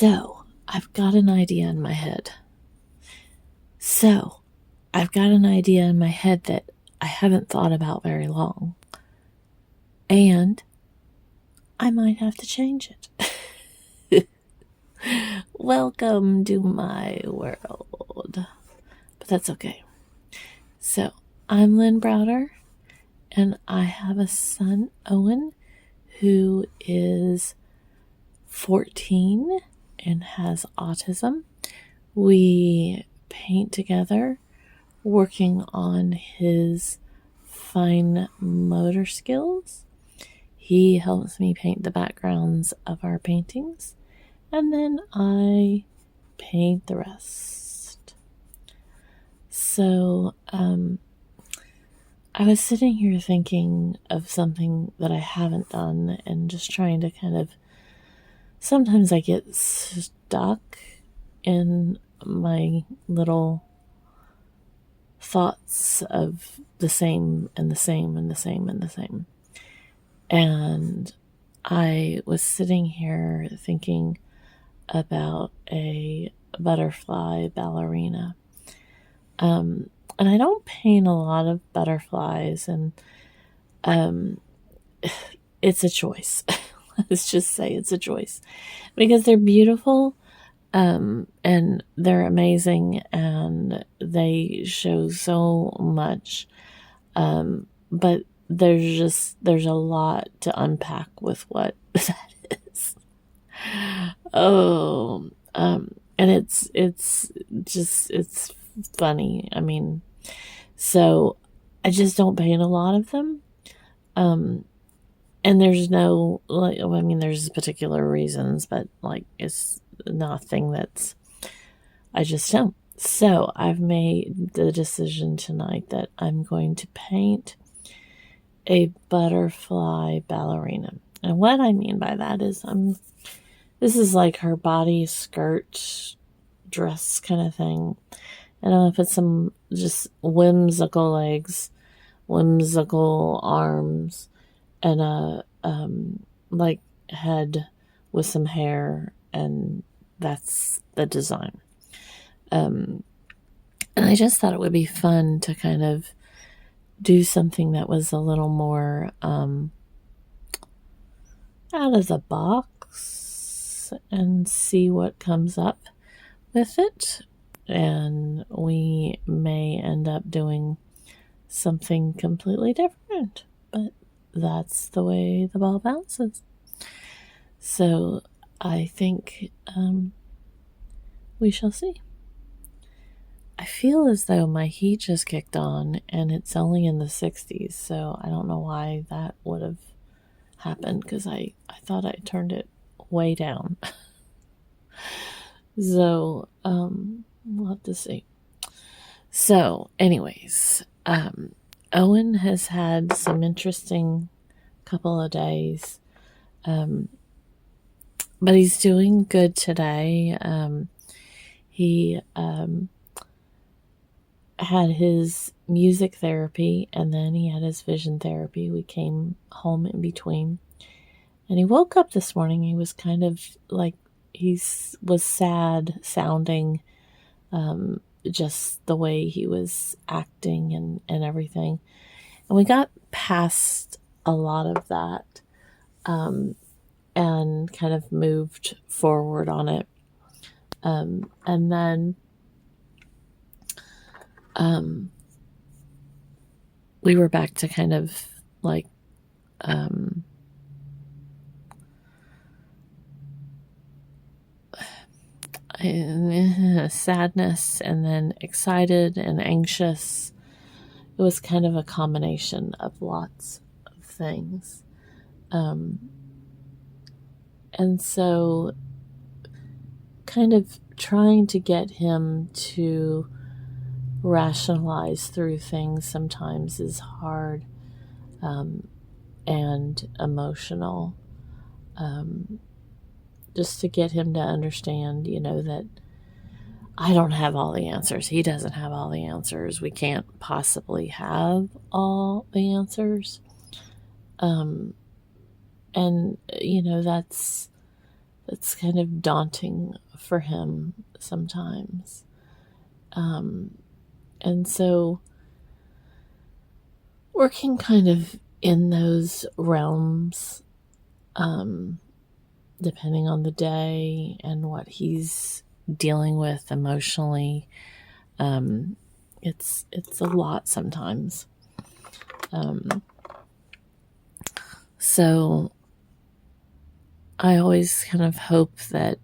So, I've got an idea in my head. That I haven't thought about very long. And I might have to change it. Welcome to my world. But that's okay. So, I'm Lynn Browder, and I have a son, Owen, who is 14 and has autism. We paint together, working on his fine motor skills. He helps me paint the backgrounds of our paintings, and then I paint the rest. So, I was sitting here thinking of something that I haven't done and just trying to sometimes I get stuck in my little thoughts of the same and the same and the same and the same. And I was sitting here thinking about a butterfly ballerina. And I don't paint a lot of butterflies, and it's a choice. Let's just say it's a choice, because they're beautiful, and they're amazing, and they show so much. But there's a lot to unpack with what that is. And it's funny. I mean, so I just don't paint a lot of them. And there's no, there's particular reasons, but it's nothing I just don't. So I've made the decision tonight that I'm going to paint a butterfly ballerina. And what I mean by that is this is like her body, skirt, dress kind of thing. And I'm going to put some just whimsical legs, whimsical arms, and a head with some hair, and that's the design. And I just thought it would be fun to kind of do something that was a little more out of the box and see what comes up with it. And we may end up doing something completely different, but that's the way the ball bounces. So I think we shall see. I feel as though my heat just kicked on, and it's only in the 60s, so I don't know why that would have happened, because I thought I turned it way down. So we'll have to see. So anyways, Owen has had some interesting couple of days, but he's doing good today. He had his music therapy, and then he had his vision therapy. We came home in between, and he woke up this morning. He was kind of was sad sounding, just the way he was acting and everything. And we got past a lot of that, and kind of moved forward on it. And then we were back to kind of sadness, and then excited and anxious. It was kind of a combination of lots of things. And so kind of trying to get him to rationalize through things sometimes is hard, and emotional. Just to get him to understand, that I don't have all the answers. He doesn't have all the answers. We can't possibly have all the answers. And that's it's kind of daunting for him sometimes. And so working kind of in those realms, depending on the day and what he's dealing with emotionally, it's a lot sometimes. So I always kind of hope that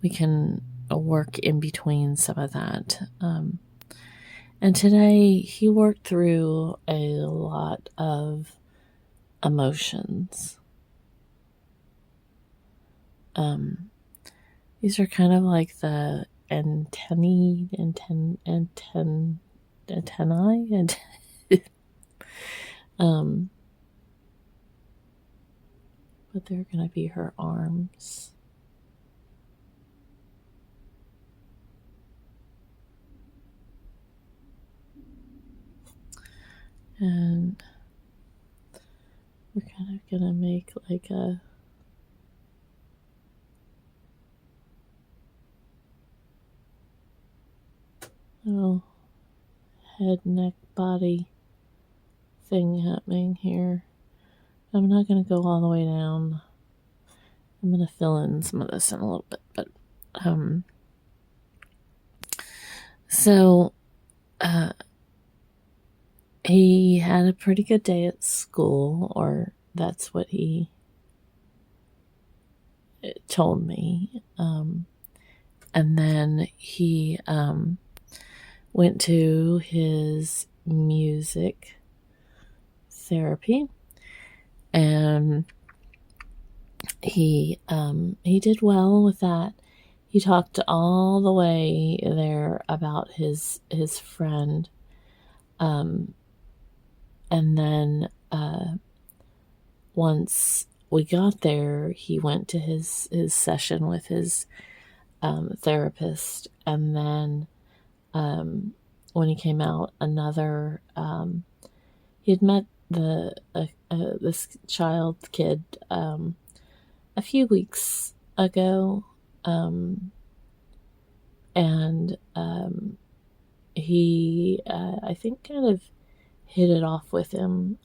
we can work in between some of that. And today he worked through a lot of emotions. These are kind of like the antennae, but they're going to be her arms. And we're kind of going to make like a little head, neck, body thing happening here. I'm not going to go all the way down. I'm going to fill in some of this in a little bit, but so he had a pretty good day at school, or that's what he told me. And then he went to his music therapy, and he did well with that. He talked all the way there about his friend, and then once we got there, he went to his session with his therapist, and then when he came out, he had met this kid a few weeks ago, and he I think kind of hit it off with him,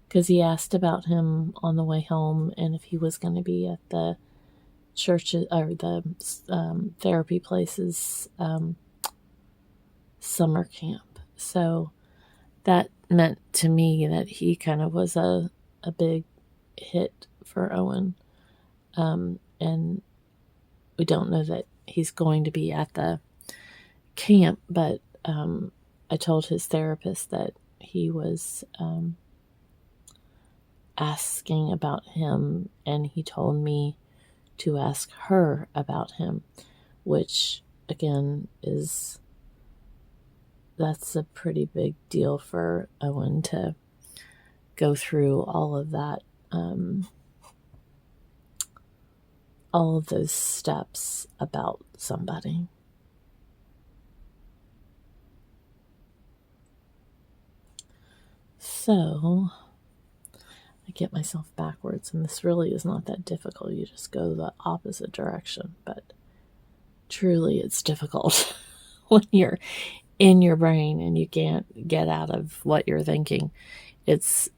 because he asked about him on the way home and if he was going to be at the church or the therapy place's summer camp. So that meant to me that he kind of was a big hit for Owen. And we don't know that he's going to be at the camp, but I told his therapist that he was asking about him, and he told me to ask her about him, which again that's a pretty big deal for Owen to go through all of that, all of those steps about somebody. So I get myself backwards, and this really is not that difficult. You just go the opposite direction, but truly it's difficult when you're in your brain and you can't get out of what you're thinking. It's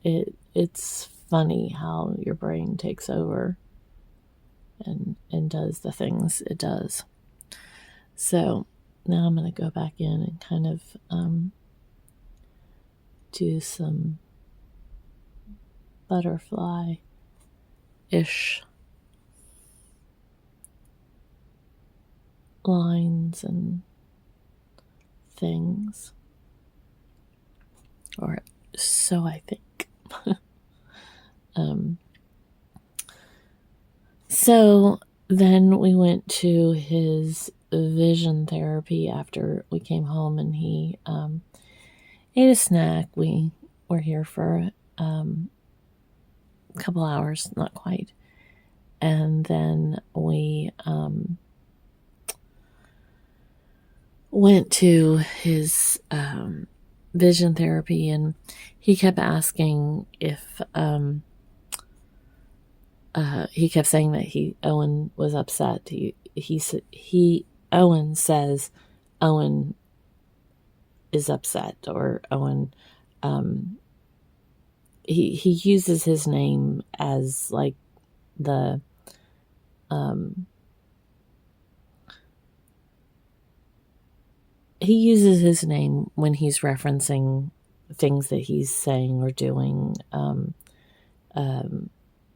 funny how your brain takes over and does the things it does. So now I'm going to go back in and kind of do some butterfly-ish lines and things, or so I think. So then we went to his vision therapy after we came home, and he ate a snack. We were here for a couple hours, not quite, and then we went to his vision therapy, and he kept asking if he kept saying that Owen was upset. Owen says Owen is upset, or Owen, he uses his name as like the, he uses his name when he's referencing things that he's saying or doing,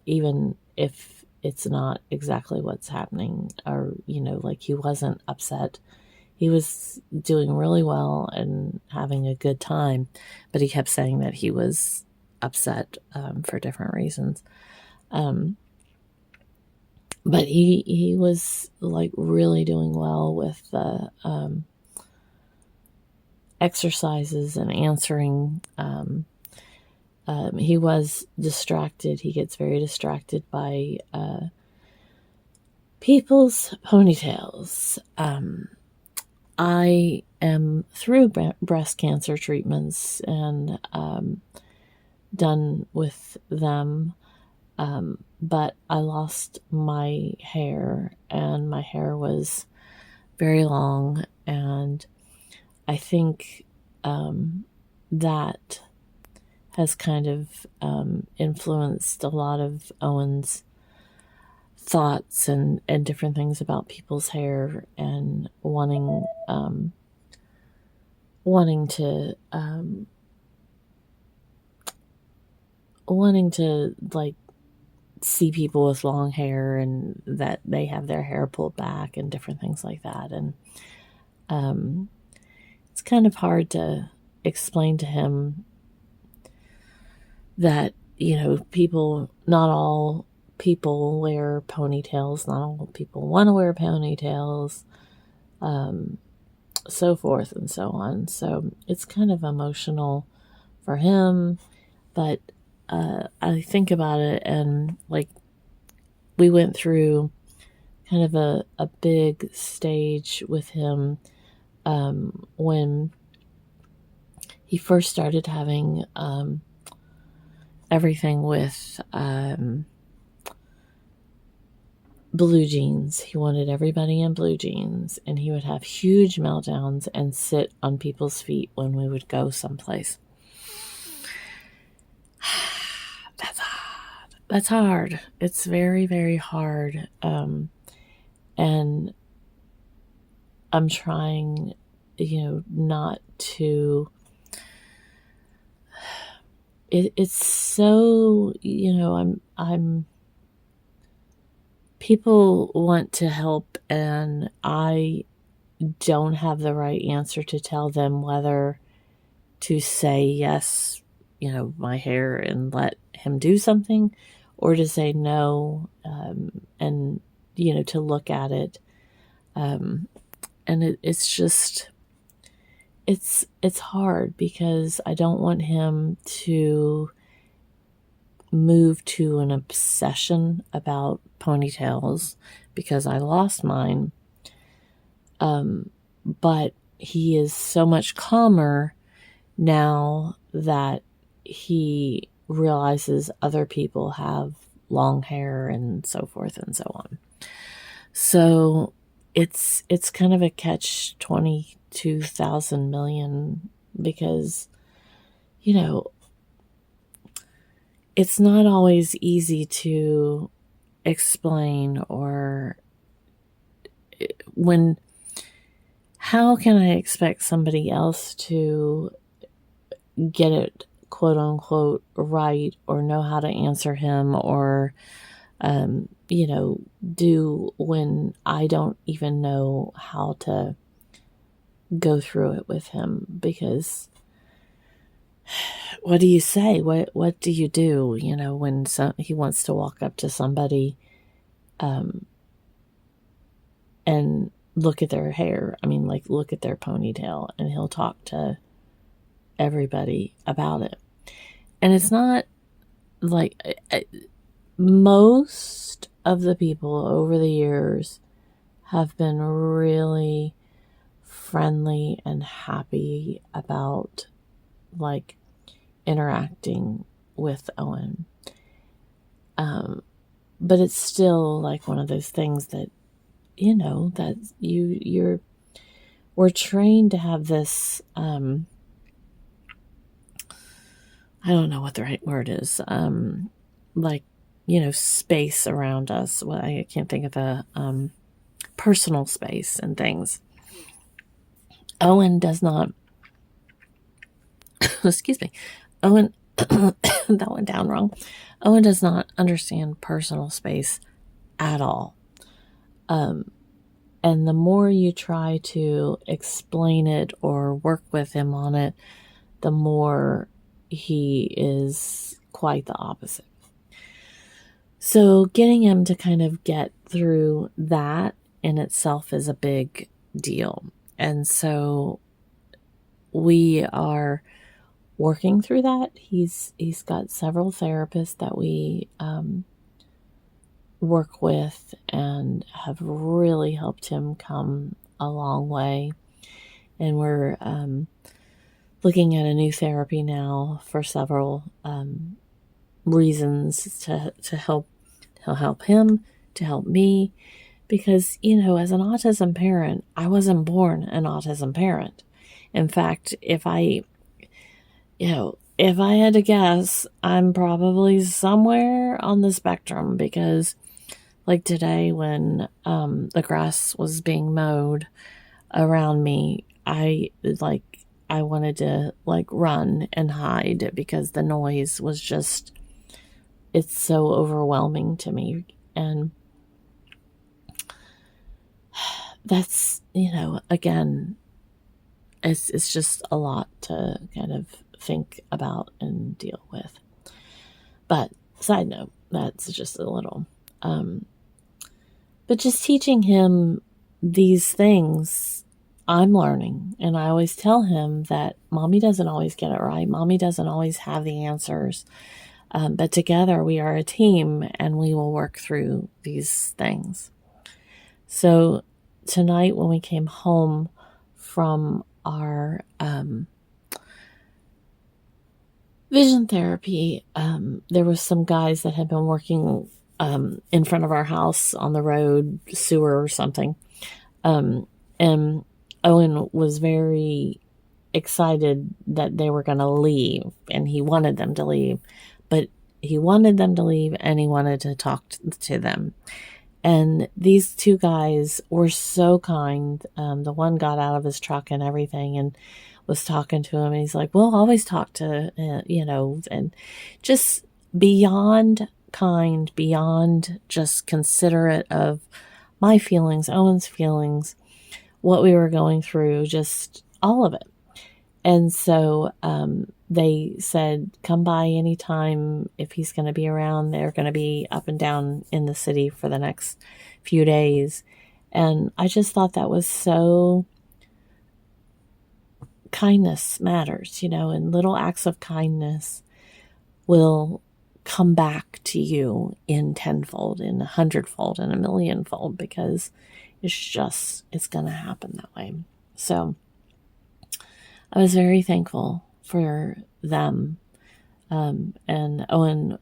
even if it's not exactly what's happening, or, like he wasn't upset. He was doing really well and having a good time, but he kept saying that he was upset for different reasons. But he was like really doing well with the exercises and answering. He was distracted. He gets very distracted by people's ponytails. I am through breast cancer treatments and done with them, but I lost my hair, and my hair was very long, and I think that has kind of influenced a lot of Owen's thoughts and different things about people's hair, and wanting to like see people with long hair and that they have their hair pulled back and different things like that. And it's kind of hard to explain to him that, not all people wear ponytails, not all people want to wear ponytails, so forth and so on. So it's kind of emotional for him, but I think about it, and like we went through kind of a big stage with him when he first started having everything with blue jeans. He wanted everybody in blue jeans, and he would have huge meltdowns and sit on people's feet when we would go someplace. That's hard. It's very, very hard. And I'm trying, not to. It's so, I'm. People want to help, and I don't have the right answer to tell them whether to say yes, my hair, and let him do something, or to say no, and to look at it, and it's just it's hard, because I don't want him to move to an obsession about ponytails, because I lost mine, but he is so much calmer now that he realizes other people have long hair and so forth and so on. So it's kind of a catch 22,000 million, because it's not always easy to explain, or how can I expect somebody else to get it quote unquote right, or know how to answer him, or do, when I don't even know how to go through it with him? Because what do you say? What do you do? When he wants to walk up to somebody, and look at their hair. I mean, like, look at their ponytail, and he'll talk to everybody about it. And it's not like most of the people over the years have been really friendly and happy about like interacting with Owen. but it's still like one of those things that, that we're trained to have this, I don't know what the right word is, like, space around us. Well, I can't think of the personal space and things. Owen does not, excuse me, Owen, that went down wrong. Owen does not understand personal space at all. And the more you try to explain it or work with him on it, the more he is quite the opposite. So getting him to kind of get through that in itself is a big deal. And so we are working through that. He's got several therapists that we work with and have really helped him come a long way. And we're looking at a new therapy now for several reasons to help him, to help me, because as an autism parent, I wasn't born an autism parent. In fact, if I had to guess, I'm probably somewhere on the spectrum, because like today when the grass was being mowed around me, I wanted to run and hide because the noise was just, it's so overwhelming to me. And that's, again, it's just a lot to kind of think about and deal with. But side note, that's just a little, but just teaching him these things I'm learning. And I always tell him that mommy doesn't always get it right. Mommy doesn't always have the answers. But together we are a team and we will work through these things. So tonight when we came home from our vision therapy, there was some guys that had been working in front of our house on the road, sewer or something. And Owen was very excited that they were going to leave, and he wanted them to leave, but he wanted them to leave and he wanted to talk to them. And these two guys were so kind. The one got out of his truck and everything and was talking to him. And he's like, we'll always talk to, and just beyond kind, beyond just considerate of my feelings, Owen's feelings, what we were going through, just all of it. And so they said, come by anytime if he's going to be around. They're going to be up and down in the city for the next few days. And I just thought that was so, kindness matters, and little acts of kindness will come back to you in tenfold, in 100-fold, in 1,000,000-fold, because it's going to happen that way. So I was very thankful for them. And Owen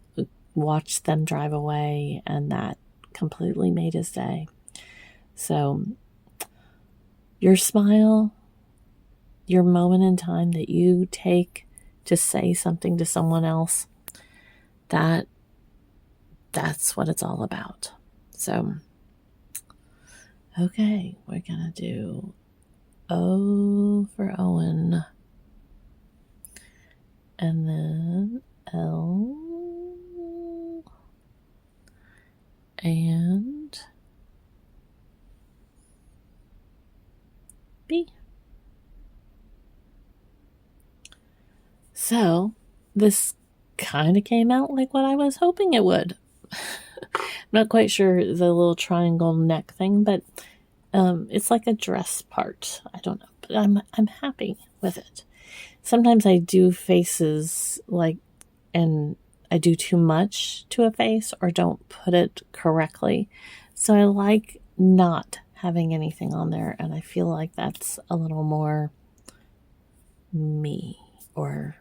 watched them drive away, and that completely made his day. So your smile, your moment in time that you take to say something to someone else, that's what it's all about. So, okay, we're going to do O for Owen, and then L, and B. So this kind of came out like what I was hoping it would. Not quite sure the little triangle neck thing, but it's like a dress part. I don't know, but I'm happy with it. Sometimes I do faces and I do too much to a face or don't put it correctly. So I like not having anything on there, and I feel like that's a little more me or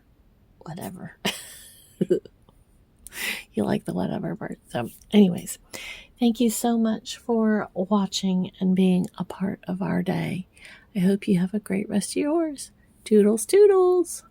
whatever. he liked the whatever part. So anyways, thank you so much for watching and being a part of our day. I hope you have a great rest of yours. Toodles, toodles.